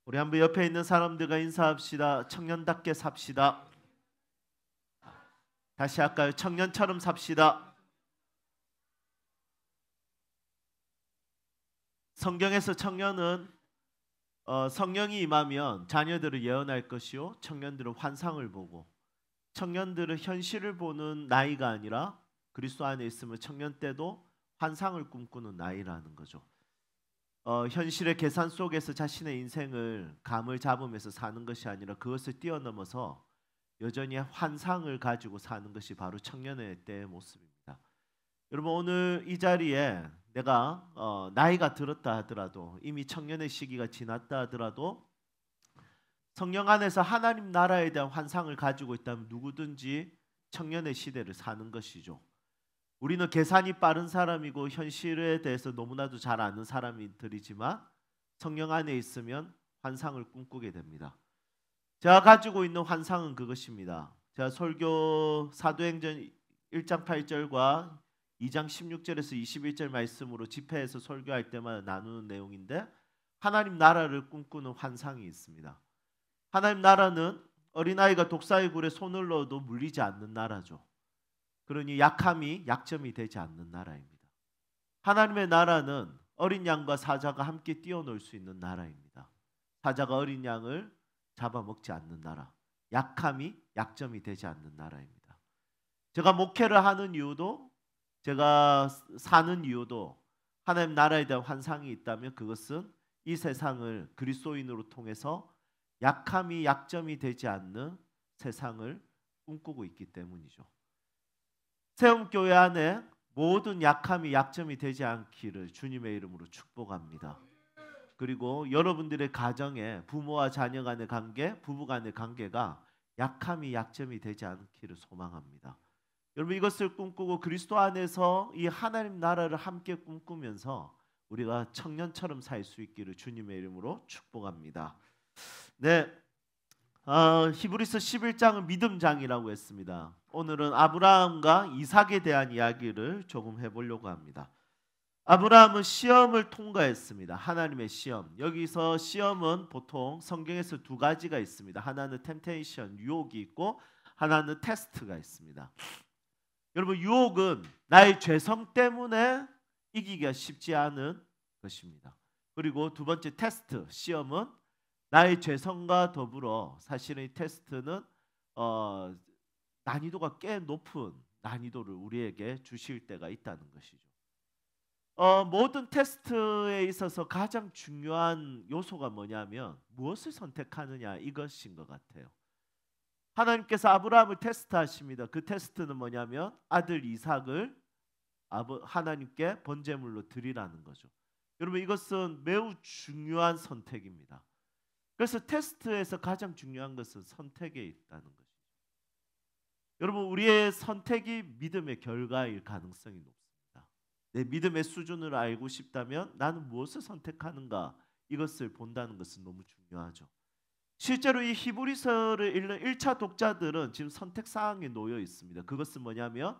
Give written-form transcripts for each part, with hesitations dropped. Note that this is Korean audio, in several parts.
우리 한번 옆에 있는 사람들과 인사합시다. 청년답게 삽시다. 다시 할까요? 청년처럼 삽시다. 성경에서 청년은 성령이 임하면 자녀들을 예언할 것이요, 청년들은 환상을 보고, 청년들은 현실을 보는 나이가 아니라 그리스도 안에 있으면 청년 때도 환상을 꿈꾸는 나이라는 거죠. 현실의 계산 속에서 자신의 인생을 감을 잡으면서 사는 것이 아니라 그것을 뛰어넘어서 여전히 환상을 가지고 사는 것이 바로 청년의 때의 모습입니다. 여러분, 오늘 이 자리에 내가 나이가 들었다 하더라도, 이미 청년의 시기가 지났다 하더라도 성령 안에서 하나님 나라에 대한 환상을 가지고 있다면 누구든지 청년의 시대를 사는 것이죠. 우리는 계산이 빠른 사람이고 현실에 대해서 너무나도 잘 아는 사람들이지만 성령 안에 있으면 환상을 꿈꾸게 됩니다. 제가 가지고 있는 환상은 그것입니다. 제가 설교 사도행전 1장 8절과 2장 16절에서 21절 말씀으로 집회에서 설교할 때마다 나누는 내용인데, 하나님 나라를 꿈꾸는 환상이 있습니다. 하나님 나라는 어린아이가 독사의 굴에 손을 넣어도 물리지 않는 나라죠. 그러니 약함이 약점이 되지 않는 나라입니다. 하나님의 나라는 어린 양과 사자가 함께 뛰어놀 수 있는 나라입니다. 사자가 어린 양을 잡아먹지 않는 나라, 약함이 약점이 되지 않는 나라입니다. 제가 목회를 하는 이유도, 제가 사는 이유도, 하나님 나라에 대한 환상이 있다면 그것은 이 세상을 그리스도인으로 통해서 약함이 약점이 되지 않는 세상을 꿈꾸고 있기 때문이죠. 세움교회 안에 모든 약함이 약점이 되지 않기를 주님의 이름으로 축복합니다. 그리고 여러분들의 가정에 부모와 자녀 간의 관계, 부부 간의 관계가 약함이 약점이 되지 않기를 소망합니다. 여러분, 이것을 꿈꾸고 그리스도 안에서 이 하나님 나라를 함께 꿈꾸면서 우리가 청년처럼 살 수 있기를 주님의 이름으로 축복합니다. 네, 히브리서 11장은 믿음장이라고 했습니다. 오늘은 아브라함과 이삭에 대한 이야기를 조금 해보려고 합니다. 아브라함은 시험을 통과했습니다. 하나님의 시험. 여기서 시험은 보통 성경에서 두 가지가 있습니다. 하나는 템테이션, 유혹이 있고, 하나는 테스트가 있습니다. 여러분, 유혹은 나의 죄성 때문에 이기기가 쉽지 않은 것입니다. 그리고 두 번째 테스트, 시험은 나의 죄성과 더불어 사실은 이 테스트는 난이도가 꽤 높은 난이도를 우리에게 주실 때가 있다는 것이죠. 모든 테스트에 있어서 가장 중요한 요소가 뭐냐면 무엇을 선택하느냐, 이것인 것 같아요. 하나님께서 아브라함을 테스트하십니다. 그 테스트는 뭐냐면 아들 이삭을 하나님께 번제물로 드리라는 거죠. 여러분, 이것은 매우 중요한 선택입니다. 그래서 테스트에서 가장 중요한 것은 선택에 있다는 것이죠. 여러분, 우리의 선택이 믿음의 결과일 가능성이 높습니다. 내 믿음의 수준을 알고 싶다면 나는 무엇을 선택하는가, 이것을 본다는 것은 너무 중요하죠. 실제로 이 히브리서를 읽는 1차 독자들은 지금 선택 사항에 놓여 있습니다. 그것은 뭐냐면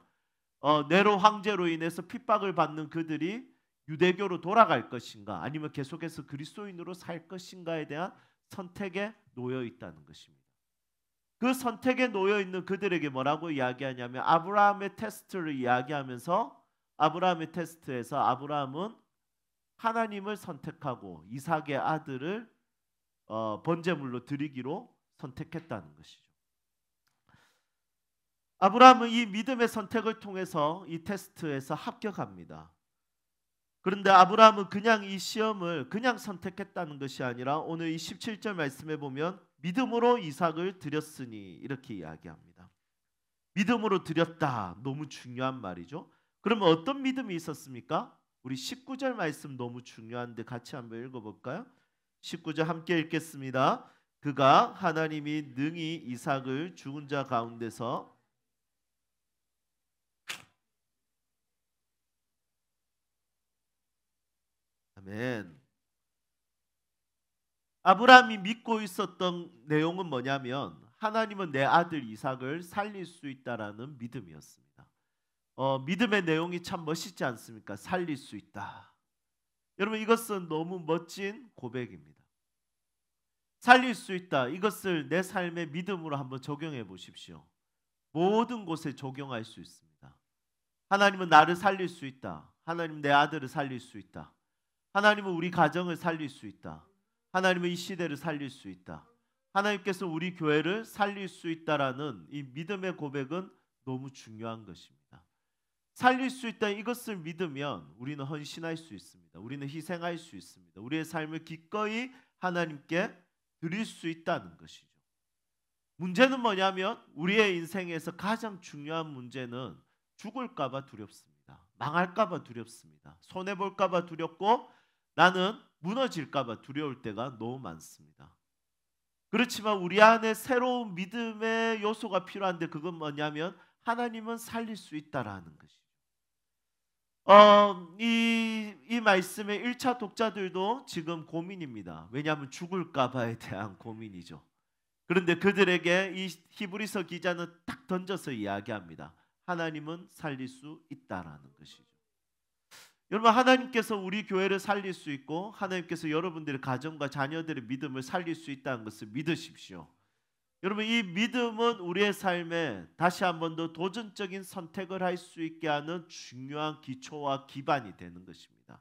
네로 황제로 인해서 핍박을 받는 그들이 유대교로 돌아갈 것인가, 아니면 계속해서 그리스도인으로 살 것인가에 대한 선택에 놓여 있다는 것입니다. 그 선택에 놓여 있는 그들에게 뭐라고 이야기하냐면 아브라함의 테스트를 이야기하면서, 아브라함의 테스트에서 아브라함은 하나님을 선택하고 이삭의 아들을 번제물로 드리기로 선택했다는 것이죠. 아브라함은 이 믿음의 선택을 통해서 이 테스트에서 합격합니다. 그런데 아브라함은 그냥 이 시험을 그냥 선택했다는 것이 아니라 오늘 이 17절 말씀에 보면 믿음으로 이삭을 드렸으니 이렇게 이야기합니다. 믿음으로 드렸다, 너무 중요한 말이죠. 그러면 어떤 믿음이 있었습니까? 우리 19절 말씀 너무 중요한데 같이 한번 읽어볼까요? 19절 함께 읽겠습니다. 그가 하나님이 능히 이삭을 죽은 자 가운데서 아멘. 아브라함이 믿고 있었던 내용은 뭐냐면 하나님은 내 아들 이삭을 살릴 수 있다라는 믿음이었습니다. 믿음의 내용이 참 멋있지 않습니까? 살릴 수 있다. 여러분, 이것은 너무 멋진 고백입니다. 살릴 수 있다. 이것을 내 삶의 믿음으로 한번 적용해 보십시오. 모든 곳에 적용할 수 있습니다. 하나님은 나를 살릴 수 있다. 하나님은 내 아들을 살릴 수 있다. 하나님은 우리 가정을 살릴 수 있다. 하나님은 이 시대를 살릴 수 있다. 하나님께서 우리 교회를 살릴 수 있다라는 이 믿음의 고백은 너무 중요한 것입니다. 살릴 수 있다, 이것을 믿으면 우리는 헌신할 수 있습니다. 우리는 희생할 수 있습니다. 우리의 삶을 기꺼이 하나님께 드릴 수 있다는 것이죠. 문제는 뭐냐면 우리의 인생에서 가장 중요한 문제는 죽을까 봐 두렵습니다. 망할까 봐 두렵습니다. 손해볼까 봐 두렵고 나는 무너질까 봐 두려울 때가 너무 많습니다. 그렇지만 우리 안에 새로운 믿음의 요소가 필요한데 그건 뭐냐면 하나님은 살릴 수 있다라는 것이죠. 이 말씀의 1차 독자들도 지금 고민입니다. 왜냐하면 죽을까 봐에 대한 고민이죠. 그런데 그들에게 이 히브리서 기자는 딱 던져서 이야기합니다. 하나님은 살릴 수 있다라는 것이죠. 여러분, 하나님께서 우리 교회를 살릴 수 있고 하나님께서 여러분들의 가정과 자녀들의 믿음을 살릴 수 있다는 것을 믿으십시오. 여러분, 이 믿음은 우리의 삶에 다시 한 번 더 도전적인 선택을 할 수 있게 하는 중요한 기초와 기반이 되는 것입니다.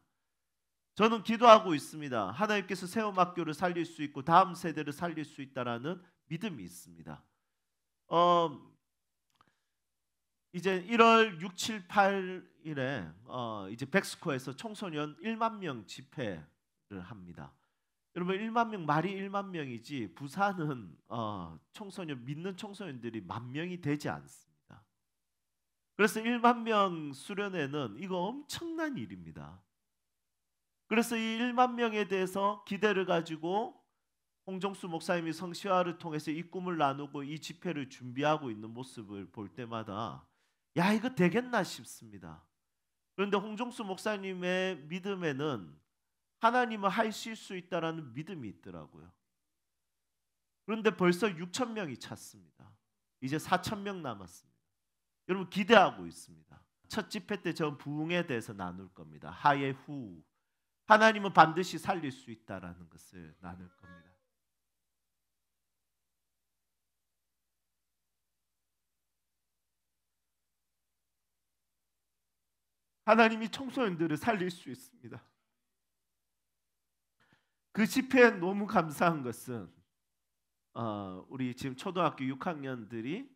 저는 기도하고 있습니다. 하나님께서 세움학교를 살릴 수 있고 다음 세대를 살릴 수 있다라는 믿음이 있습니다. 이제 1월 6, 7, 8일에 이제 백스코에서 청소년 1만 명 집회를 합니다. 여러분, 1만 명 말이 1만 명이지 부산은 청소년 믿는 청소년들이 10,000명이 되지 않습니다. 그래서 1만 명 수련회는 이거 엄청난 일입니다. 그래서 이 1만 명에 대해서 기대를 가지고 홍정수 목사님이 성시화를 통해서 이 꿈을 나누고 이 집회를 준비하고 있는 모습을 볼 때마다 야, 이거 되겠나 싶습니다. 그런데 홍정수 목사님의 믿음에는 하나님은 하실 수 있다라는 믿음이 있더라고요. 그런데 벌써 6,000명이 찼습니다. 이제 4,000명 남았습니다. 여러분, 기대하고 있습니다. 첫 집회 때 전 부흥에 대해서 나눌 겁니다. 하에 후. 하나님은 반드시 살릴 수 있다라는 것을 나눌 겁니다. 하나님이 청소년들을 살릴 수 있습니다. 그 집회에 너무 감사한 것은 우리 지금 초등학교 6학년들이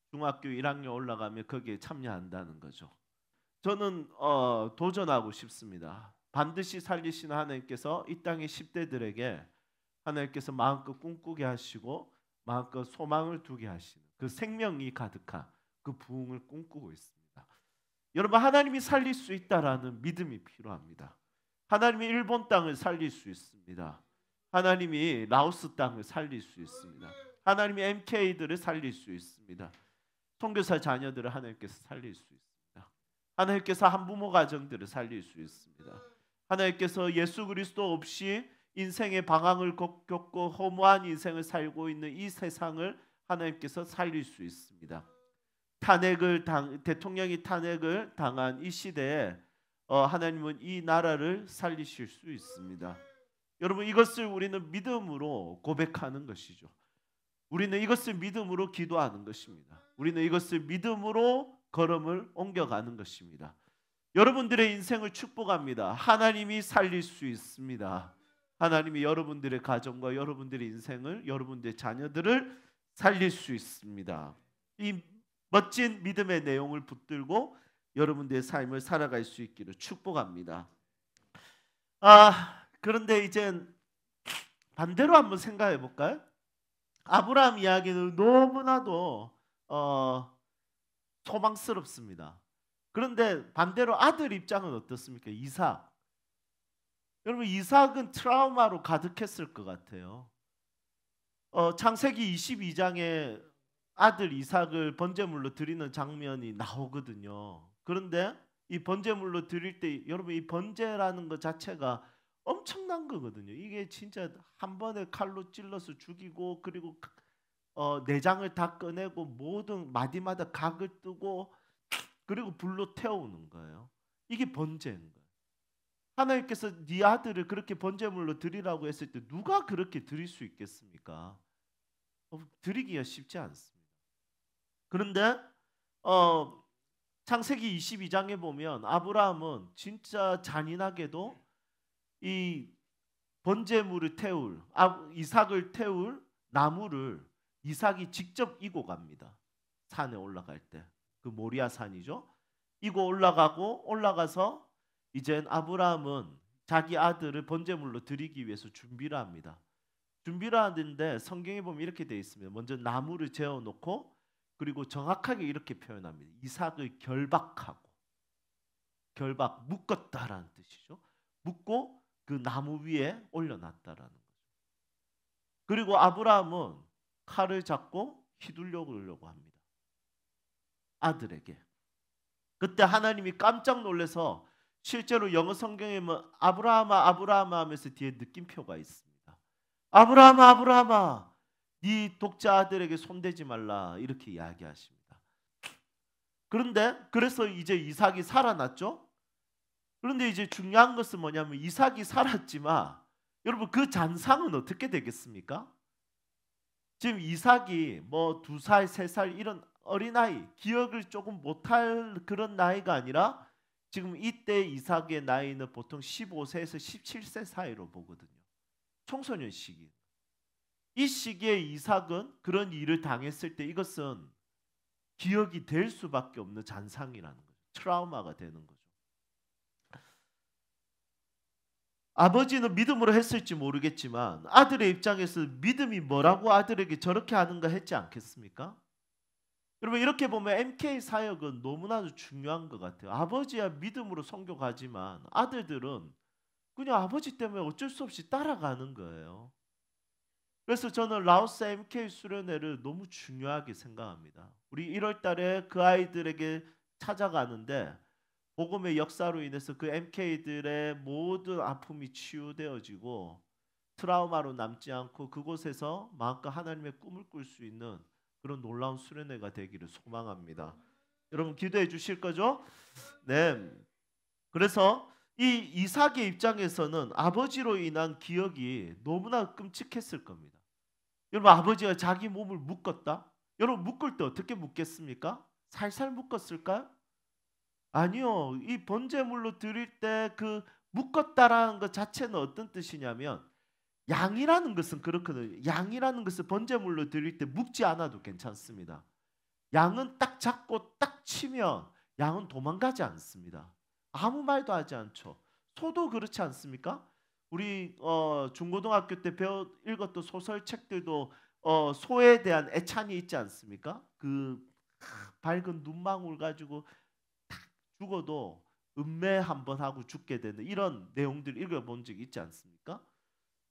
중학교 1학년 올라가면 거기에 참여한다는 거죠. 저는 도전하고 싶습니다. 반드시 살리시는 하나님께서 이 땅의 10대들에게 하나님께서 마음껏 꿈꾸게 하시고 마음껏 소망을 두게 하시는 그 생명이 가득한 그 부흥을 꿈꾸고 있습니다. 여러분, 하나님이 살릴 수 있다라는 믿음이 필요합니다. 하나님이 일본 땅을 살릴 수 있습니다. 하나님이 라오스 땅을 살릴 수 있습니다. 하나님이 MK들을 살릴 수 있습니다. 선교사 자녀들을 하나님께서 살릴 수 있습니다. 하나님께서 한부모 가정들을 살릴 수 있습니다. 하나님께서 예수 그리스도 없이 인생의 방황을 겪고 허무한 인생을 살고 있는 이 세상을 하나님께서 살릴 수 있습니다. 대통령이 탄핵을 당한 이 시대에 하나님은 이 나라를 살리실 수 있습니다. 여러분, 이것을 우리는 믿음으로 고백하는 것이죠. 우리는 이것을 믿음으로 기도하는 것입니다. 우리는 이것을 믿음으로 걸음을 옮겨가는 것입니다. 여러분들의 인생을 축복합니다. 하나님이 살릴 수 있습니다. 하나님이 여러분들의 가정과 여러분들의 인생을, 여러분들의 자녀들을 살릴 수 있습니다. 이 멋진 믿음의 내용을 붙들고 여러분들의 삶을 살아갈 수 있기를 축복합니다. 그런데 이제 반대로 한번 생각해 볼까요? 아브라함 이야기는 너무나도 소망스럽습니다. 그런데 반대로 아들 입장은 어떻습니까? 이삭. 여러분, 이삭은 트라우마로 가득했을 것 같아요. 창세기 22장에 아들 이삭을 번제물로 드리는 장면이 나오거든요. 그런데 이 번제물로 드릴 때 여러분, 이 번제라는 것 자체가 엄청난 거거든요. 이게 진짜 한 번에 칼로 찔러서 죽이고 그리고 내장을 다 꺼내고 모든 마디마다 각을 뜨고 그리고 불로 태우는 거예요. 이게 번제인 거예요. 하나님께서 네 아들을 그렇게 번제물로 드리라고 했을 때 누가 그렇게 드릴 수 있겠습니까? 드리기가 쉽지 않습니다. 그런데 창세기 22장에 보면 아브라함은 진짜 잔인하게도 이 번제물을 태울 이삭을 태울 나무를 이삭이 직접 이고 갑니다. 산에 올라갈 때 그 모리아 산이죠. 이고 올라가서 이젠 아브라함은 자기 아들을 번제물로 드리기 위해서 준비를 합니다. 준비를 하는데 성경에 보면 이렇게 되어 있습니다. 먼저 나무를 재어 놓고 그리고 정확하게 이렇게 표현합니다. 이삭을 결박하고 묶었다라는 뜻이죠. 묶고 그 나무 위에 올려놨다라는 거죠. 그리고 아브라함은 칼을 잡고 휘둘려고 합니다. 아들에게. 그때 하나님이 깜짝 놀라서 실제로 영어 성경에 아브라함아 아브라함아 하면서 뒤에 느낌표가 있습니다. 아브라함아 아브라함아 네 독자 아들에게 손대지 말라 이렇게 이야기하십니다. 그런데 그래서 이제 이삭이 살아났죠. 그런데 이제 중요한 것은 뭐냐면 이삭이 살았지만 여러분 그 잔상은 어떻게 되겠습니까? 지금 이삭이 뭐 2살, 3살 이런 어린아이 기억을 조금 못할 그런 나이가 아니라 지금 이때 이삭의 나이는 보통 15세에서 17세 사이로 보거든요. 청소년 시기. 이 시기에 이삭은 그런 일을 당했을 때 이것은 기억이 될 수밖에 없는 잔상이라는 거죠. 트라우마가 되는 거죠. 아버지는 믿음으로 했을지 모르겠지만 아들의 입장에서 믿음이 뭐라고 아들에게 저렇게 하는가 했지 않겠습니까? 여러분 이렇게 보면 MK 사역은 너무나도 중요한 것 같아요. 아버지야 믿음으로 선교가지만 아들들은 그냥 아버지 때문에 어쩔 수 없이 따라가는 거예요. 그래서 저는 라오스 MK 수련회를 너무 중요하게 생각합니다. 우리 1월 달에 그 아이들에게 찾아가는데 복음의 역사로 인해서 그 MK들의 모든 아픔이 치유되어지고 트라우마로 남지 않고 그곳에서 마음껏 하나님의 꿈을 꿀 수 있는 그런 놀라운 수련회가 되기를 소망합니다. 여러분 기도해 주실 거죠? 네. 그래서 이 이삭의 입장에서는 아버지로 인한 기억이 너무나 끔찍했을 겁니다. 여러분 아버지가 자기 몸을 묶었다? 여러분 묶을 때 어떻게 묶겠습니까? 살살 묶었을까요? 아니요. 이 번제물로 드릴 때 그 묶었다라는 것 자체는 어떤 뜻이냐면 양이라는 것은 그렇거든요. 양이라는 것을 번제물로 드릴 때 묶지 않아도 괜찮습니다. 양은 딱 잡고 딱 치면 양은 도망가지 않습니다. 아무 말도 하지 않죠. 소도 그렇지 않습니까? 우리 중고등학교 때 읽었던 소설책들도 소에 대한 애찬이 있지 않습니까? 그 밝은 눈망울 가지고 죽어도 음매 한번 하고 죽게 되는 이런 내용들 읽어본 적 있지 않습니까?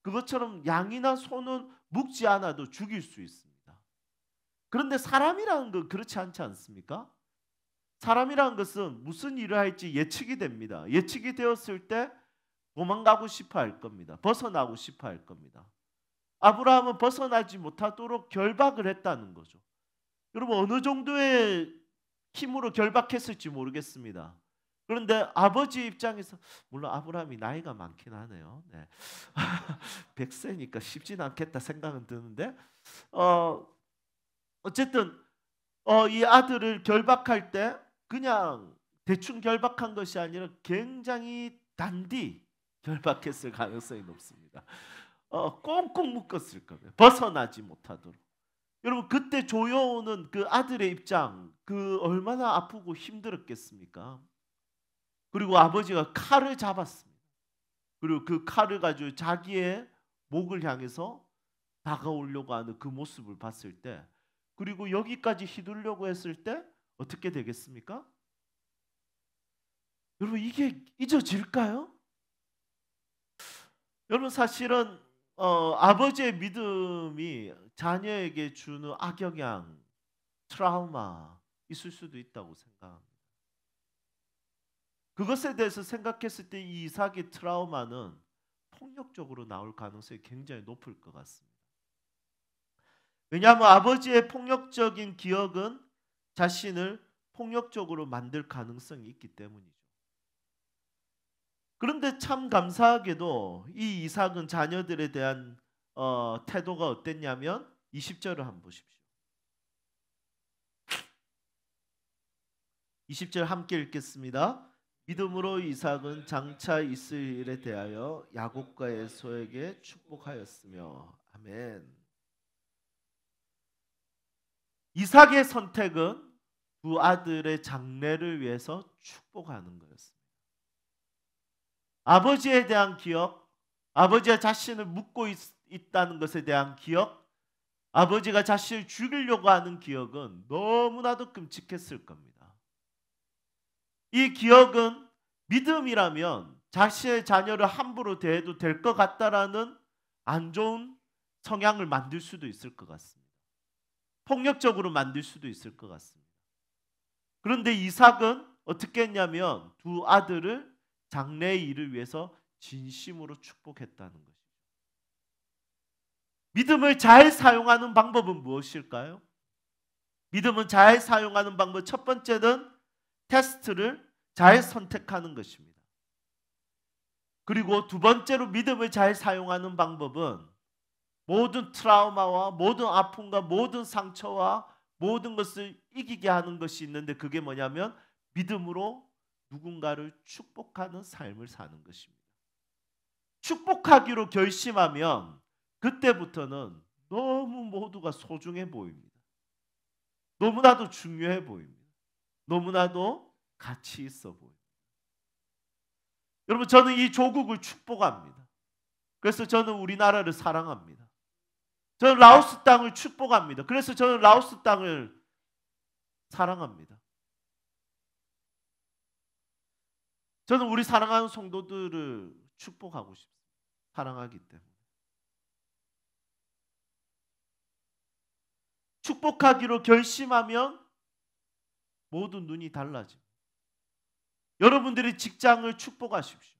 그것처럼 양이나 소는 묶지 않아도 죽일 수 있습니다. 그런데 사람이라는 건 그렇지 않지 않습니까? 사람이라는 것은 무슨 일을 할지 예측이 됩니다. 예측이 되었을 때 도망가고 싶어 할 겁니다. 벗어나고 싶어 할 겁니다. 아브라함은 벗어나지 못하도록 결박을 했다는 거죠. 여러분 어느 정도의 힘으로 결박했을지 모르겠습니다. 그런데 아버지 입장에서 물론 아브라함이 나이가 많긴 하네요. 네. 100세니까 쉽진 않겠다 생각은 드는데 어쨌든 이 아들을 결박할 때 그냥 대충 결박한 것이 아니라 굉장히 단디 결박했을 가능성이 높습니다. 꽁꽁 묶었을 겁니다. 벗어나지 못하도록. 여러분 그때 조여오는 그 아들의 입장 그 얼마나 아프고 힘들었겠습니까? 그리고 아버지가 칼을 잡았습니다. 그리고 그 칼을 가지고 자기의 목을 향해서 다가오려고 하는 그 모습을 봤을 때 그리고 여기까지 휘두르려고 했을 때 어떻게 되겠습니까? 여러분 이게 잊어질까요? 여러분 사실은 아버지의 믿음이 자녀에게 주는 악영향, 트라우마 있을 수도 있다고 생각합니다. 그것에 대해서 생각했을 때 이 이삭의 트라우마는 폭력적으로 나올 가능성이 굉장히 높을 것 같습니다. 왜냐하면 아버지의 폭력적인 기억은 자신을 폭력적으로 만들 가능성이 있기 때문이죠. 그런데 참 감사하게도 이 이삭은 자녀들에 대한 태도가 어땠냐면 20절을 한번 보십시오. 20절 함께 읽겠습니다. 믿음으로 이삭은 장차 있을 일에 대하여 야곱과 에서에게 축복하였으며. 아멘. 이삭의 선택은 두 아들의 장래를 위해서 축복하는 거였습니다. 아버지에 대한 기억, 아버지가 자신을 묻고 있다는 것에 대한 기억, 아버지가 자신을 죽이려고 하는 기억은 너무나도 끔찍했을 겁니다. 이 기억은 믿음이라면 자신의 자녀를 함부로 대해도 될 것 같다라는 안 좋은 성향을 만들 수도 있을 것 같습니다. 폭력적으로 만들 수도 있을 것 같습니다. 그런데 이삭은 어떻게 했냐면 두 아들을 장래의 일을 위해서 진심으로 축복했다는 것이죠. 믿음을 잘 사용하는 방법은 무엇일까요? 믿음은 잘 사용하는 방법 첫 번째는 테스트를 잘 선택하는 것입니다. 그리고 두 번째로 믿음을 잘 사용하는 방법은 모든 트라우마와 모든 아픔과 모든 상처와 모든 것을 이기게 하는 것이 있는데 그게 뭐냐면 믿음으로 누군가를 축복하는 삶을 사는 것입니다. 축복하기로 결심하면 그때부터는 너무 모두가 소중해 보입니다. 너무나도 중요해 보입니다. 너무나도 가치 있어 보입니다. 여러분, 저는 이 조국을 축복합니다. 그래서 저는 우리나라를 사랑합니다. 저는 라오스 땅을 축복합니다. 그래서 저는 라오스 땅을 사랑합니다. 저는 우리 사랑하는 성도들을 축복하고 싶습니다. 사랑하기 때문에. 축복하기로 결심하면 모든 눈이 달라집니다. 여러분들이 직장을 축복하십시오.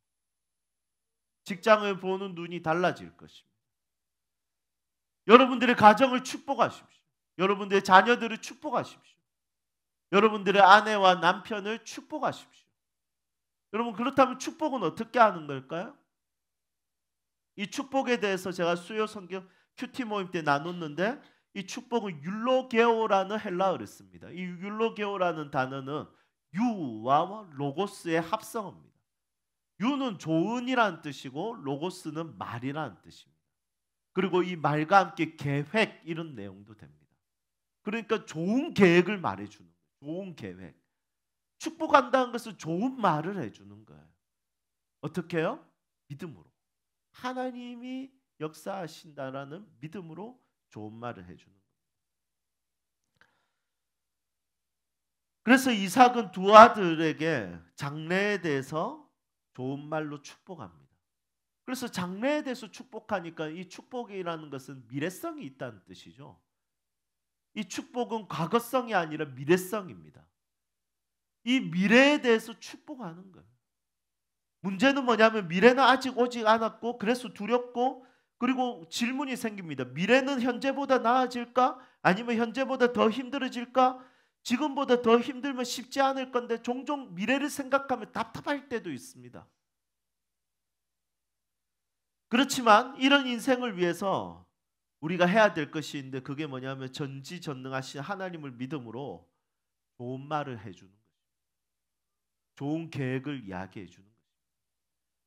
직장을 보는 눈이 달라질 것입니다. 여러분들의 가정을 축복하십시오. 여러분들의 자녀들을 축복하십시오. 여러분들의 아내와 남편을 축복하십시오. 여러분, 그렇다면 축복은 어떻게 하는 걸까요? 이 축복에 대해서 제가 수요 성경 큐티 모임 때 나눴는데 이 축복은 율로게오라는 헬라어를 씁니다. 이 율로게오라는 단어는 유와 로고스의 합성어입니다. 유는 좋은이라는 뜻이고 로고스는 말이라는 뜻입니다. 그리고 이 말과 함께 계획 이런 내용도 됩니다. 그러니까 좋은 계획을 말해주는 거예요. 좋은 계획. 축복한다는 것은 좋은 말을 해주는 거예요. 어떻게 해요? 믿음으로. 하나님이 역사하신다라는 믿음으로 좋은 말을 해주는 거예요. 그래서 이삭은 두 아들에게 장래에 대해서 좋은 말로 축복합니다. 그래서 장래에 대해서 축복하니까 이 축복이라는 것은 미래성이 있다는 뜻이죠. 이 축복은 과거성이 아니라 미래성입니다. 이 미래에 대해서 축복하는 거예요. 문제는 뭐냐면 미래는 아직 오지 않았고 그래서 두렵고 그리고 질문이 생깁니다. 미래는 현재보다 나아질까? 아니면 현재보다 더 힘들어질까? 지금보다 더 힘들면 쉽지 않을 건데 종종 미래를 생각하면 답답할 때도 있습니다. 그렇지만 이런 인생을 위해서 우리가 해야 될 것이 있는데 그게 뭐냐면 전지전능하신 하나님을 믿음으로 좋은 말을 해주는 거죠. 좋은 계획을 이야기해 주는 거죠.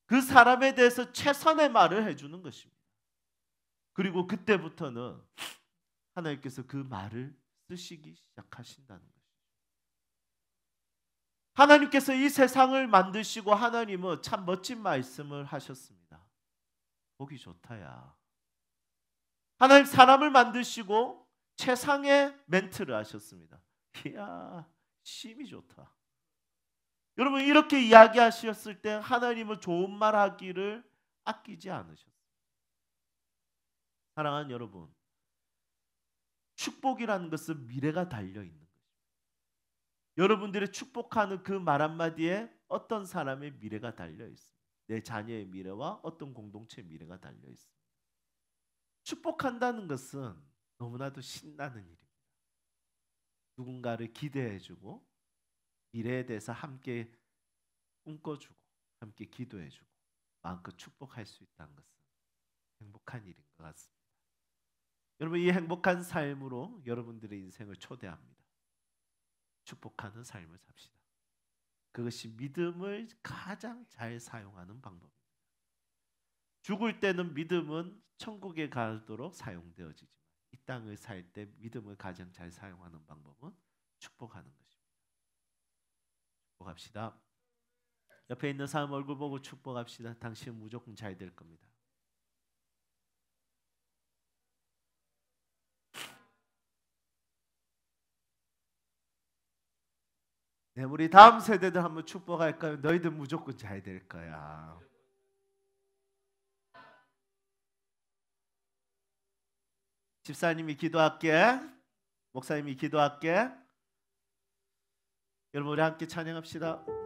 그 사람에 대해서 최선의 말을 해주는 것입니다. 그리고 그때부터는 하나님께서 그 말을 쓰시기 시작하신다는 것이죠. 하나님께서 이 세상을 만드시고 하나님은 참 멋진 말씀을 하셨습니다. 보기 좋다야. 하나님 사람을 만드시고 최상의 멘트를 하셨습니다. 이야, 심이 좋다. 여러분, 이렇게 이야기하셨을 때 하나님은 좋은 말 하기를 아끼지 않으셨어요. 사랑하는 여러분, 축복이라는 것은 미래가 달려있는 것입니다. 여러분들의 축복하는 그 말 한마디에 어떤 사람의 미래가 달려있습니다. 내 자녀의 미래와 어떤 공동체의 미래가 달려있습니다. 축복한다는 것은 너무나도 신나는 일입니다. 누군가를 기대해주고 미래에 대해서 함께 꿈꿔주고 함께 기도해주고 마음껏 축복할 수 있다는 것은 행복한 일인 것 같습니다. 여러분, 이 행복한 삶으로 여러분들의 인생을 초대합니다. 축복하는 삶을 삽시다. 그것이 믿음을 가장 잘 사용하는 방법입니다. 죽을 때는 믿음은 천국에 가도록 사용되어지지만 이 땅을 살 때 믿음을 가장 잘 사용하는 방법은 축복하는 것입니다. 축복합시다. 옆에 있는 사람 얼굴 보고 축복합시다. 당신은 무조건 잘 될 겁니다. 네, 우리 다음 세대들 한번 축복할까요? 너희들 무조건 잘 될 거야. 집사님이 기도할게. 목사님이 기도할게. 여러분, 우리 함께 찬양합시다.